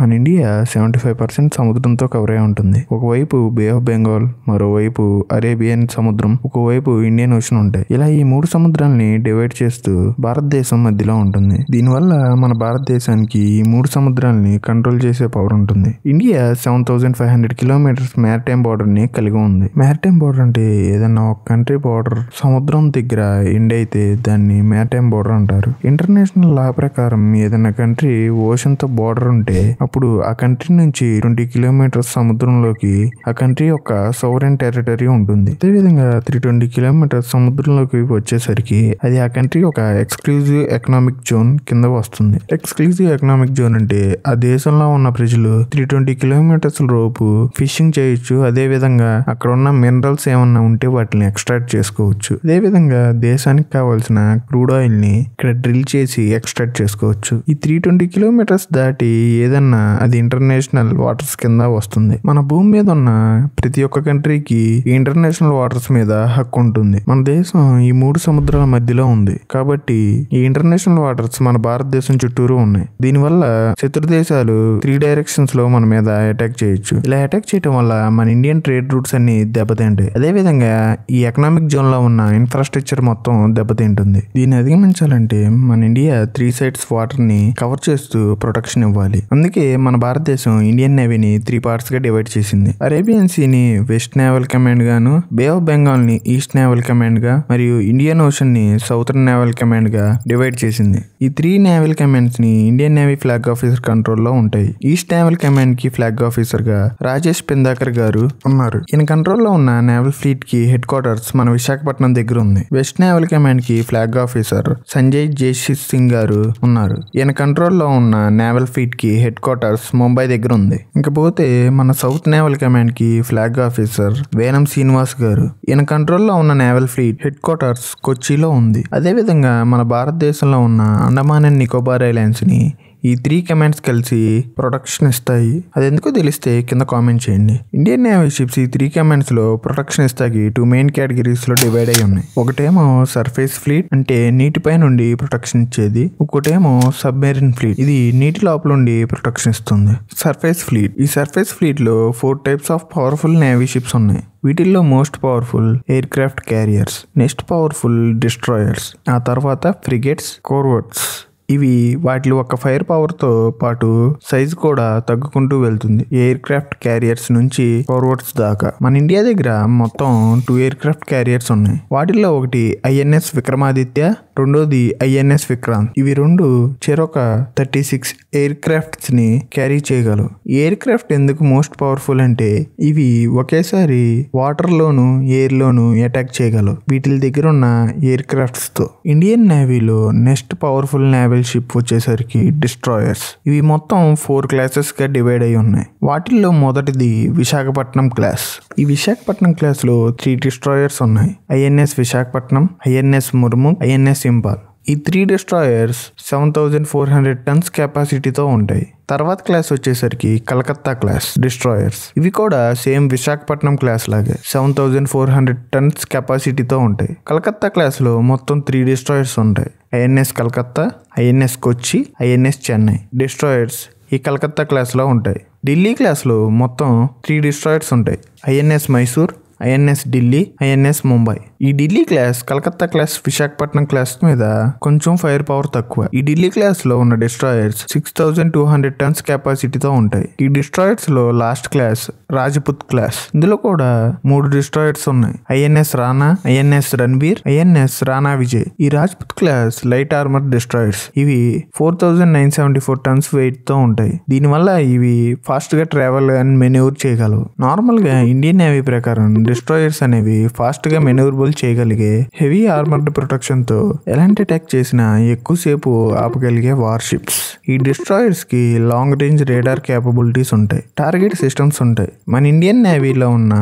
మన India 75% సముద్రంతో cover అయి ఉంటుంది. ఒకవైపు బే ఆఫ్ బెంగాల్, మరోవైపు అరేబియన్ సముద్రం, ఒకవైపు ఇండియన్ ఓషన్ ఉంటాయి. ఇలా ఈ 3 సముద్రాలని డివైడ్ చేస్తూ భారతదేశం మధ్యలో ఉంటుంది. దీనివల్ల మన భారతదేశానికి ఈ 3 సముద్రాలని కంట్రోల్ చేసే పవర్ ఉంటుంది. ఇండియా 7500 కిలోమీటర్స్ మ్యారిటైమ్ బార్డర్ ని కలిగి ఉంది. మ్యారిటైమ్ బార్డర్ అంటే ఏదన్నా ఒక కంట్రీ బార్డర్ సముద్రం దగ్గర ఎండ్ అయితే దాన్ని మ్యారిటైమ్ బార్డర్ అంటారు. ఇంటర్నేషనల్ లా ప్రకారం ఏదైనా కంట్రీ ఓషన్ తో బార్డర్ ఉంటే అప్పుడు ఆ కంట్రీ నుంచి 20 కిలోమీటర్స్ సముద్రంలోకి ఆ కంట్రీ యొక్క సోవరెన్ టెరిటరీ ఉంటుంది. అదేవిధంగా 320 కిలోమీటర్స్ సముద్రంలోకి వచ్చేసరికి అది ఆ కంట్రీ ఒక ఎక్స్క్లూజివ్ ఎకనామిక్ జోన్ కింద వస్తుంది. ఎక్స్క్లూజివ్ ఎకనామిక్ జోన్ అంటే ఆ దేశంలో ఉన్న ప్రజలు 320 కిలోమీటర్స్ లోపు ఫిషింగ్ చేయొచ్చు. అదే విధంగా అక్కడ ఉన్న మినరల్స్ ఏమన్నా ఉంటే వాటిని ఎక్స్ట్రాక్ట్ చేసుకోవచ్చు. అదే విధంగా దేశానికి కావాల్సిన క్రూడ్ ఆయిల్ ని ఇక్కడ డ్రిల్ చేసి ఎక్స్ట్రాక్ట్ చేసుకోవచ్చు. ఈ 320 కిలోమీటర్స్ దాటి ఏదన్నా అది ఇంటర్నేషనల్ వాటర్స్ కింద వస్తుంది. మన భూమి మీద ఉన్న ప్రతి ఒక్క కంట్రీకి ఇంటర్నేషనల్ వాటర్స్ మీద హక్కు ఉంటుంది. మన దేశం ఈ 3 సముద్రాల మధ్యలో ఉంది కాబట్టి ఈ ఇంటర్నేషనల్ వాటర్స్ మన భారతదేశం చుట్టూరు ఉన్నాయి. దీనివల్ల శత్రు దేశాలు 3 డైరెక్షన్స్ లో మన మీద అటాక్ చేయొచ్చు. ఇలా అటాక్ చేయడం వల్ల మన ఇండియన్ ట్రేడ్ రూట్స్ అన్ని దెబ్బతింటాయి. అదే విధంగా ఈ ఎకనామిక్ జోన్ లో ఉన్న ఇన్ఫ్రాస్ట్రక్చర్ మొత్తం దెబ్బతింటుంది. దీన్ని అధిగమించాలంటే మన ఇండియా 3 సైడ్స్ వాటర్ ని కవర్ చేస్తూ ప్రొటెక్షన్ ఇవ్వాలి. అందుకే మన భారతదేశం ఇండియన్ నేవీని 3 పార్ట్స్ గా డివైడ్ చేసింది. అరేబియన్ సీని వెస్ట్ నేవల్ కమాండ్ గాను, బే ఆఫ్ బెంగాల్ ని ఈస్ట్ నేవల్ కమాండ్ గా మరియు ఇండియన్ ఓషన్ ని సౌతర్న్ నేవల్ కమాండ్ గా డివైడ్ చేసింది. ఈ 3 నేవల్ కమాండ్స్ ని Indian navy flag officer control లో ఉంటాయి. ఈస్ట్ నేవల్ కమాండ్ కి ఫ్లాగ్ ఆఫీసర్ గా రాజేష్ పిందాకర్ గారు ఉన్నారు. ఈయన కంట్రోల్ లో ఉన్న నేవల్ ఫ్లీట్ కి హెడ్ క్వార్టర్స్ మన విశాఖపట్నం దగ్గర ఉంది. వెస్ట్ నేవల్ కమాండ్ కి ఫ్లాగ్ ఆఫీసర్ సంజయ్ జైషిత్ సింగ్ గారు ఉన్నారు. ఈయన కంట్రోల్ లో ఉన్న నేవల్ ఫ్లీట్ కి హెడ్ క్వార్టర్స్ ముంబై దగ్గర ఉంది. ఇంకపోతే మన సౌత్ నేవల్ కమాండ్ కి ఫ్లాగ్ ఆఫీసర్ వేనం శ్రీనివాస్ గారు. ఈయన కంట్రోల్ లో ఉన్న నేవల్ ఫ్లీట్ హెడ్ క్వార్టర్స్ కొచ్చిలో ఉంది. అదే విధంగా మన భారతదేశంలో ఉన్న అండమాన్ అండ్ నికోబార్ ఐలాండ్స్ ని ఈ 3 కమాండ్స్ కలిసి ప్రొటెక్షన్ ఇస్తాయి. అది ఎందుకో తెలిస్తే కింద కామెంట్ చేయండి. ఇండియన్ నేవీ షిప్స్ ఈ 3 కమాండ్స్ లో ప్రొటెక్షన్ ఇస్తాకి 2 మెయిన్ కేటగిరీస్ లో డివైడ్ అయి ఉన్నాయి. ఒకటేమో సర్ఫేస్ ఫ్లీట్ అంటే నీటిపై నుండి ప్రొటెక్షన్ ఇచ్చేది. ఇంకోటేమో సబ్మెరీన్ ఫ్లీట్, ఇది నీటి లోపల నుండి ప్రొటెక్షన్ ఇస్తుంది. సర్ఫేస్ ఫ్లీట్, ఈ సర్ఫేస్ ఫ్లీట్ లో 4 types of powerful navy ships ఉన్నాయి. వీటిల్లో most powerful air craft carriers, next powerful destroyers, ఆ తర్వాత ఫ్రిగేట్స్, కోర్వెట్స్. ఇవి వాటి ఒక ఫైర్ పవర్ తో పాటు సైజ్ కూడా తగ్గుకుంటూ వెళ్తుంది. ఎయిర్ క్రాఫ్ట్ క్యారియర్స్ నుంచి కోర్వెట్స్ దాకా మన ఇండియా దగ్గర మొత్తం 2 ఎయిర్ క్రాఫ్ట్ క్యారియర్స్ ఉన్నాయి. వాటిల్లో ఒకటి ఐఎన్ఎస్ విక్రమాదిత్య, రెండోది ఐఎన్ఎస్ విక్రాంత్. ఇవి రెండు చెరొక 36 ఎయిర్ క్రాఫ్ట్స్ ని క్యారీ చేయగలవు. ఎయిర్ క్రాఫ్ట్ ఎందుకు మోస్ట్ పవర్ఫుల్ అంటే ఇవి ఒకేసారి వాటర్ లోను ఎయిర్ లోను అటాక్ చేయగలవు వీటి దగ్గర ఉన్న ఎయిర్ క్రాఫ్ట్స్ తో. ఇండియన్ నేవీలో నెక్స్ట్ పవర్ఫుల్ నేవల్ షిప్ వచ్చేసరికి డిస్ట్రాయర్స్. ఇవి మొత్తం 4 క్లాసెస్ గా డివైడ్ అయి ఉన్నాయి. వాటిల్లో మొదటిది విశాఖపట్నం క్లాస్. ఈ విశాఖపట్నం క్లాస్ లో 3 డిస్ట్రాయర్స్ ఉన్నాయి. INS Visakhapatnam, INS Murmu, INS Imphal. ఈ 3 డిస్ట్రాయర్స్ 7400 టన్స్ కెపాసిటీతో ఉంటాయి. తర్వాత క్లాస్ వచ్చేసరికి కలకత్తా క్లాస్ డిస్ట్రాయర్స్. ఇవి కూడా సేమ్ విశాఖపట్నం క్లాస్ లాగే 7400 టన్స్ కెపాసిటీతో ఉంటాయి. కలకత్తా క్లాస్ లో మొత్తం 3 డిస్ట్రాయర్స్ ఉంటాయి. ఐఎన్ఎస్ కలకత్తా, ఐఎన్ఎస్ కొచ్చి, ఐఎన్ఎస్ చెన్నై. డిస్ట్రాయర్స్ ఈ కలకత్తా క్లాస్ లో ఉంటాయి. ఢిల్లీ క్లాస్ లో మొత్తం 3 డిస్ట్రాయర్స్ ఉంటాయి. INS Mysore, INS Delhi, INS Mumbai. ఈ Delhi class Kolkata class Visakhapatnam class మీద కొంచెం ఫైర్ పవర్ తక్కువ. ఈ ఢిల్లీ క్లాస్ లో ఉన్న డిస్ట్రాయర్స్ 6200 టన్స్ కెపాసిటీతో ఉంటాయి. ఈ డిస్ట్రాయర్స్ లో లాస్ట్ క్లాస్ రాజ్పుత్ క్లాస్. ఇందులో కూడా 3 డిస్ట్రాయర్స్ ఉన్నాయి. INS Rana, INS Ranbir, INS Rana Vijay. ఈ Rajput class light armour destroyers. ఇవి 4974 టన్స్ వెయిట్ తో ఉంటాయి. దీనివల్ల ఇవి ఫాస్ట్ గా ట్రావెల్ అండ్ మెన్యూర్ చేయగలవు. నార్మల్ గా ఇండియన్ నేవీ ప్రకారం డిస్ట్రాయర్స్ అనేవి ఫాస్ట్ గా మెనూరబుల్ చేయగలిగే హెవీ ఆర్మర్డ్ ప్రొటెక్షన్ తో ఎలాంటి అటాక్ చేసినా ఎక్కువసేపు ఆపగలిగే వార్ షిప్స్. ఈ డిస్ట్రాయర్స్ కి లాంగ్ రేంజ్ రేడార్ కేపబిలిటీస్ ఉంటాయి. టార్గెట్ సిస్టమ్స్ ఉంటాయి. మన ఇండియన్ నేవీలో ఉన్న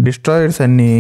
డిస్ట్రాయర్స్ అన్ని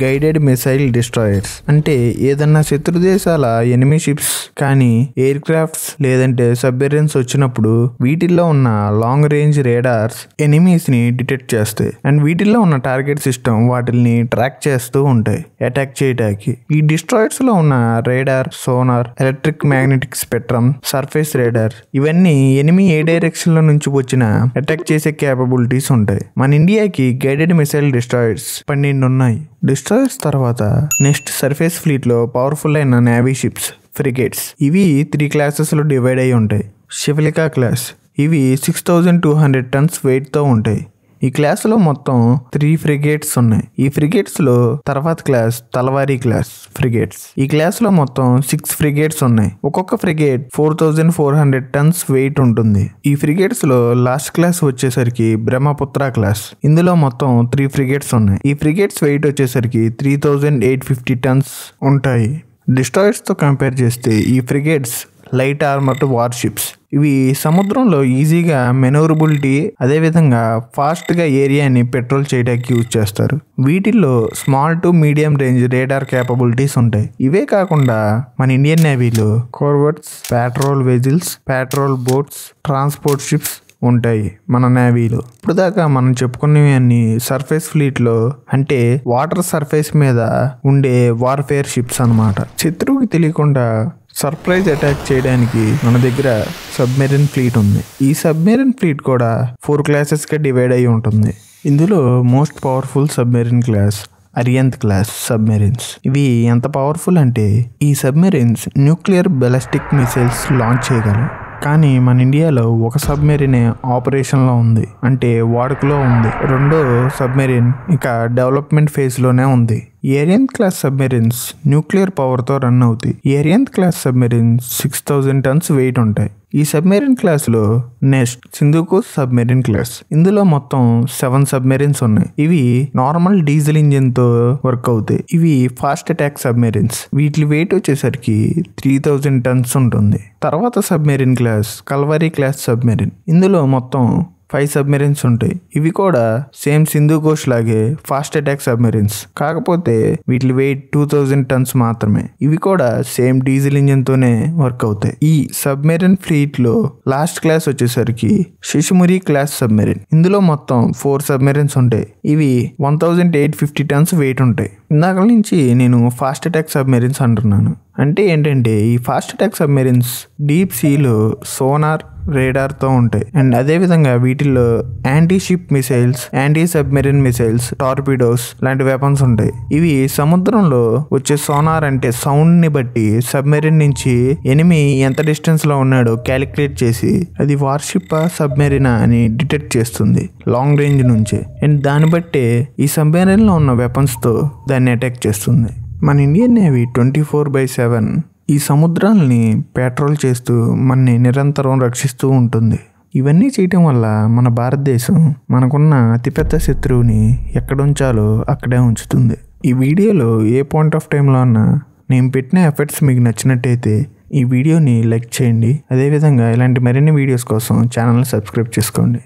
గైడెడ్ మిసైల్ డిస్ట్రాయర్స్. అంటే ఏదన్నా శత్రు దేశాల ఎనిమీ షిప్స్ కానీ ఎయిర్ క్రాఫ్ట్స్ లేదంటే సబ్మెరీన్స్ వచ్చినప్పుడు వీటిల్లో ఉన్న లాంగ్ రేంజ్ రేడార్స్ ఎనిమీస్ ని డిటెక్ట్ చేస్తాయి. అండ్ వీటిల్లో ఉన్న టార్గెట్ సిస్టమ్ వాటిని ట్రాక్ చేస్తూ ఉంటాయి. అటాక్ చేయడానికి. ఈ డిస్ట్రాయర్స్ లో ఉన్న radar, sonar, electric magnetic spectrum, surface radar ఇవన్నీ ఎనిమి ఏ డైరెక్షన్ లో నుంచి వచ్చిన అటాక్ చేసే కేపబిలిటీస్ ఉంటాయి. మన ఇండియాకి గైడెడ్ మిసైల్ డిస్ట్రాయర్స్ 12 ఉన్నాయి. డిస్ట్రాయర్స్ తర్వాత నెక్స్ట్ సర్ఫేస్ ఫ్లీట్ లో పవర్ఫుల్ అయిన నేవీ షిప్స్, ఫ్రిగేట్స్. ఇవి 3 క్లాసెస్ లో డివైడ్ అయి ఉంటాయి. శివలికా క్లాస్, ఇవి 6200 టన్స్ వెయిట్ తో ఉంటాయి. ఈ క్లాస్ లో మొత్తం 3 ఫ్రిగేట్స్ ఉన్నాయి. ఈ ఫ్రిగేట్స్ లో తర్వాత క్లాస్ తలవారీ క్లాస్ ఫ్రిగేట్స్. ఈ క్లాస్ లో మొత్తం 6 ఫ్రిగేట్స్ ఉన్నాయి. ఒక్కొక్క ఫ్రిగేట్ 4400 టన్స్ వెయిట్ ఉంటుంది. ఈ ఫ్రిగేట్స్ లో లాస్ట్ క్లాస్ వచ్చేసరికి బ్రహ్మపుత్ర క్లాస్. ఇందులో మొత్తం 3 ఫ్రిగేట్స్ ఉన్నాయి. ఈ ఫ్రిగేట్స్ వెయిట్ వచ్చేసరికి 3850 టన్స్ ఉంటాయి. డిస్ట్రాయర్స్ తో కంపేర్ చేస్తే ఈ ఫ్రిగేట్స్ లైట్ ఆర్మర్డ్ వార్షిప్స్. ఇవి సముద్రంలో ఈజీగా మెనూరబిలిటీ, అదేవిధంగా ఫాస్ట్గా ఏరియాని పెట్రోల్ చేయడానికి యూజ్ చేస్తారు. వీటిల్లో small to medium range radar capabilities ఉంటాయి. ఇవే కాకుండా మన ఇండియన్ నేవీలో corvettes, patrol vessels, patrol boats, transport ships ఉంటాయి మన నేవీలో. ఇప్పుడు దాకా మనం చెప్పుకున్నవి అన్ని సర్ఫేస్ ఫ్లీట్ లో, అంటే వాటర్ సర్ఫేస్ మీద ఉండే వార్ఫేర్ షిప్స్ అన్నమాట. శత్రువుకి తెలియకుండా సర్ప్రైజ్ అటాక్ చేయడానికి మన దగ్గర సబ్మెరీన్ ఫ్లీట్ ఉంది. ఈ సబ్మెరీన్ ఫ్లీట్ కూడా 4 క్లాసెస్ గా డివైడ్ అయి ఉంటుంది. ఇందులో most powerful submarine class Arihant class submarines. ఇవి ఎంత పవర్ఫుల్ అంటే ఈ submarines nuclear ballistic missiles launch చేయగలవు. కానీ మన ఇండియాలో ఒక సబ్మెరీనే ఆపరేషన్లో ఉంది, అంటే వాడుకలో ఉంది. రెండో సబ్మెరీన్ ఇంకా డెవలప్మెంట్ ఫేజ్లోనే ఉంది. ఏరియన్ క్లాస్ సబ్మెరీన్స్ న్యూక్లియర్ పవర్తో రన్ అవుతాయి. ఏరియన్ క్లాస్ సబ్మెరీన్స్ 6000 టన్స్ వెయిట్ ఉంటాయి. ఈ సబ్మెరీన్ క్లాస్లో నెక్స్ట్ సింధుకూస్ సబ్మెరీన్ క్లాస్. ఇందులో మొత్తం 7 సబ్మెరీన్స్ ఉన్నాయి. ఇవి నార్మల్ డీజిల్ ఇంజిన్తో వర్క్ అవుతాయి. ఇవి ఫాస్ట్ అటాక్ సబ్మెరీన్స్. వీటి వెయిట్ వచ్చేసరికి 3000 టన్స్ ఉంటుంది. తర్వాత submarine class Calvary class submarine. ఇందులో మొత్తం 5 సబ్మెరీన్స్ ఉంటాయి. ఇవి కూడా సేమ్ సింధుఘోష్ లాగే ఫాస్ట్ అటాక్ సబ్మెరీన్స్, కాకపోతే వీటి వెయిట్ 2000 టన్స్ మాత్రమే. ఇవి కూడా సేమ్ డీజిల్ ఇంజిన్ తోనే వర్క్ అవుతాయి. ఈ సబ్మెరీన్ ఫ్లీట్ లో లాస్ట్ క్లాస్ వచ్చేసరికి శిశుమురి క్లాస్ సబ్మెరీన్. ఇందులో మొత్తం 4 సబ్మెరీన్స్ ఉంటాయి. ఇవి 1850 టన్స్ వెయిట్ ఉంటాయి. ఇందాక నుంచి నేను ఫాస్ట్ అటాక్ సబ్మెరీన్స్ అంటున్నాను. అంటే ఏంటంటే ఈ ఫాస్ట్ అటాక్ సబ్మెరీన్స్ డీప్ సీలో సోనార్, రేడార్తో ఉంటాయి. అండ్ అదేవిధంగా వీటిల్లో anti ship missiles, anti submarine missiles, torpedoes లాంటి వెపన్స్ ఉంటాయి. ఇవి సముద్రంలో వచ్చే సోనార్, అంటే సౌండ్ ని బట్టి సబ్మెరీన్ నుంచి ఎనిమి ఎంత డిస్టెన్స్ లో ఉన్నాడో క్యాలిక్యులేట్ చేసి అది వార్షిప్ సబ్మెరీనా అని డిటెక్ట్ చేస్తుంది లాంగ్ రేంజ్ నుంచి. అండ్ దాన్ని బట్టే ఈ సబ్మెరీన్ లో ఉన్న వెపన్స్ తో దాన్ని అటాక్ చేస్తుంది. మన ఇండియన్ నేవీ 24/7 ఈ సముద్రాలని పెట్రోల్ చేస్తూ మనని నిరంతరం రక్షిస్తూ ఉంటుంది. ఇవన్నీ చేయటం వల్ల మన భారతదేశం మనకున్న అతిపెద్ద శత్రువుని ఎక్కడుంచాలో అక్కడే ఉంచుతుంది. ఈ వీడియోలో ఏ పాయింట్ ఆఫ్ టైంలో అన్నా నేను పెట్టిన ఎఫర్ట్స్ మీకు నచ్చినట్టయితే ఈ వీడియోని లైక్ చేయండి. అదేవిధంగా ఇలాంటి మరిన్ని వీడియోస్ కోసం ఛానల్ని సబ్స్క్రైబ్ చేసుకోండి.